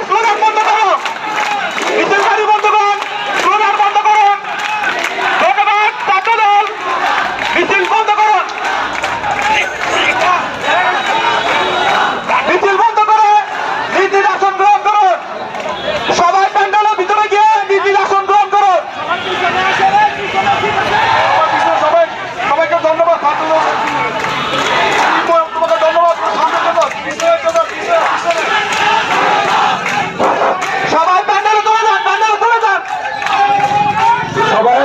Slogan বন্ধ করো, মিছিলকারী বন্ধুগণ স্লোগান বন্ধ করুন। ধন্যবাদ। ছাত্রদল মিছিল বন্ধ করুন, মিছিল বন্ধ করে নীতির আসন গ্রহণ করুন। সবাই প্যান্ডেলের ভিতরে গিয়ে নীতির আসন গ্রহণ করুন। সবাইকে ধন্যবাদ। তোমাকে ধন্যবাদ। সবাই প্যান্ডেলে চলে যান, প্যান্ডেলে চলে যান সবাই।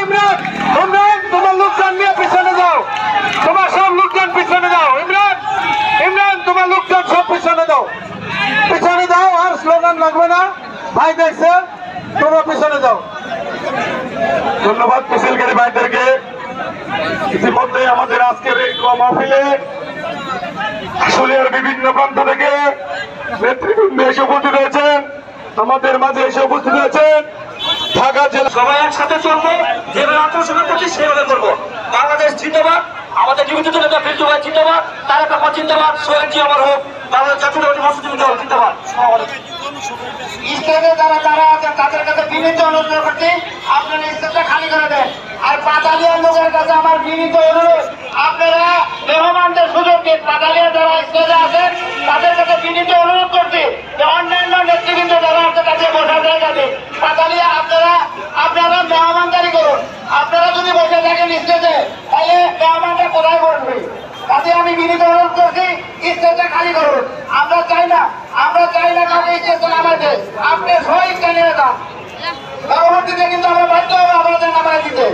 ইমরান, ইমরান তোমার লোকজন নিয়ে পিছনে যাও, তোমার সব লোকজন পিছনে যাও। ইমরান, ইমরান তোমার লোকজন সব পিছনে দাও, পিছনে দাও। আর স্লোগান লাগবে না, ভাই দেখছে, তোমরা পিছনে যাও। ধন্যবাদ মিছিলকারী ভাইদেরকে। ইতিমধ্যে আমাদের আজকের এই মাহফিলে আশুলিয়ার বিভিন্ন প্রান্ত থেকে নেতৃবৃন্দ এসে উপস্থিত হয়েছেন, আমাদের মাঝে এসে উপস্থিত হয়েছেন ঢাকা জেলা। সবাই একসাথে চলবো, যেভাবে আত্মসংঘ করছি সেভাবে করবো। বাংলাদেশ জিন্দাবাদ, আমাদের জীবিত নেতা ফিরজু ভাই জিন্দাবাদ, তারেক রহমান জিন্দাবাদ, সোহেলজি আমার হোক, বাংলাদেশ জাতীয়তাবাদী মৎস্যজীবী দল জিন্দাবাদ। স্টেজে যারা যারা আছেন তাদের কাছে বিনীত অনুরোধ করছি, আপনারা স্টেজটা খালি করে দেন। আর পাতালিয়ার লোকের কাছে আমার বিনীত অনুরোধ, আপনারা মেহমানদের সুযোগ দিন। পাতালিয়া যারা স্টেজে আছেন তাদের কাছে বিনীত অনুরোধ করছি যে অন্যান্য নেতৃবৃন্দ যারা আছে তাদের বসার জায়গা দিন। পাতালিয়া আপনারা মেহমানদারি করুন। আপনারা যদি বসে থাকেন স্টেজে তাহলে মেহমানরা কোথায় বসবে? কাজে আমি বিনীত অনুরোধ করছি স্টেজটা খালি করুন। আমরা চাই না কাউকে স্টেজে নামাইতে, আপনি সবাই জানিয়ে যান। পরবর্তীতে কিন্তু আমরা বাধ্য হবো আমাদের নামাই দিতে।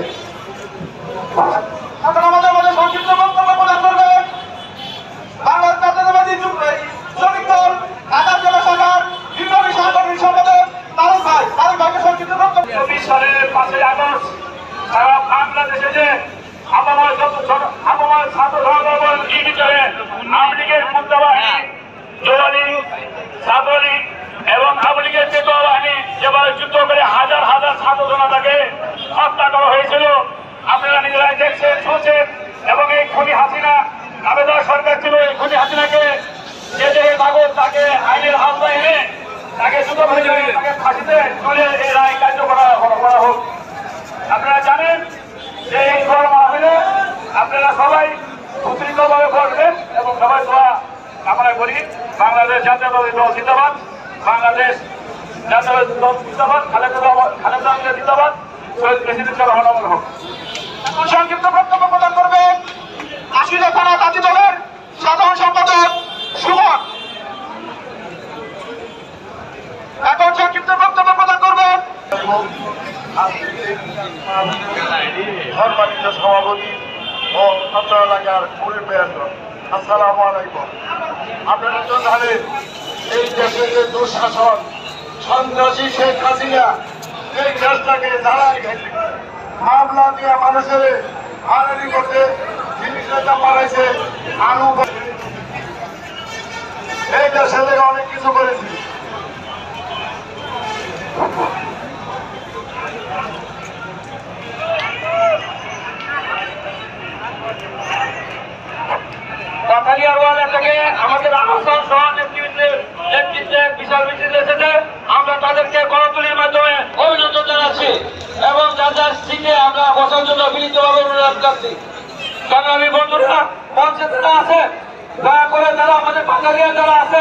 এখন আমাদের মধ্যে সংক্ষিপ্ত বক্তব্য প্রদান করবেন বাংলাদেশ জাতীয়তাবাদী শ্রমিক দল ঢাকা জেলা শাখার বিপ্লবী সাংগঠনিক সম্পাদক তারেক ভাই। তারেক ভাইকে সংক্ষিপ্ত বক্তব্য। 24 সালের 5ই আগস্ট সারা বাংলাদেশে যে আবহাওয়ার ছাত্র সমাবেশ নির্বিচারে আওয়ামী লীগের মুদ্রাবাহিনী, যুবলীগ, ছাত্রলীগ এবং আওয়ামী লীগের পেটোয়া বাহিনী যেভাবে যুদ্ধ করে হাজার হাজার ছাত্র জনতাকে হত্যা করা হয়েছিল, আপনারা নিজেরাই দেখছেন, শুনছেন। এবং এই খুনি হাসিনা আবেদন সরকার ছিল, এই খুনি হাসিনাকে যে দেহে কাগজ তাকে আইনের আওতায় এনে তাকে যুদ্ধ করে তাকে ফাঁসিতে তুলে এই রায় কার্যকর করা হোক। আপনারা জানেন যে এই মাহফিলে আপনারা সবাই সুশৃঙ্খলভাবে বসবেন এবং সবাই দোয়া কামনা করি। বাংলাদেশ জাতীয়তাবাদী দল জিন্দাবাদ, বাংলাদেশ জাতীয়তাবাদী দল জিন্দাবাদ, খালেদা জিন্দাবাদ, শহীদ প্রেসিডেন্ট রহমান হোক। সংক্ষিপ্ত বক্তব্য প্রদান করবেন আশুলিয়া থানা তাঁতি দলের সাধারণ সম্পাদক সুমন। এখন সংক্ষিপ্ত বক্তব্য প্রদান করবেন সম্মানিত সভাপতি ও ছাত্র এলাকার পরিবেন্দ্র। আসসালামু আলাইকুম। আপনারা তো জানেন এই দেশের যে দুঃশাসন, সন্ত্রাসী শেখ হাসিনা এই দেশটাকে জ্বালায় গেছে, মামলা দিয়ে মানুষের হারানি করতে, জিনিসের দাম বাড়াইছে, আলু এই দেশে থেকে অনেক কিছু করেছি। পাতালিয়ার ওয়ালে থেকে আমাদের আহ্বান সহ নেতৃত্বের বিশাল মিছিল এসেছে। আমরা তাদেরকে করতালির মাধ্যমে অভিনন্দন জানাচ্ছি এবং যার যার সিটে আমরা বসার জন্য বিনীতভাবে অনুরোধ করছি। সংগ্রামী বন্ধুরা, মঞ্চে যারা আছে দয়া করে, যারা আমাদের পাতালিয়া যারা আছে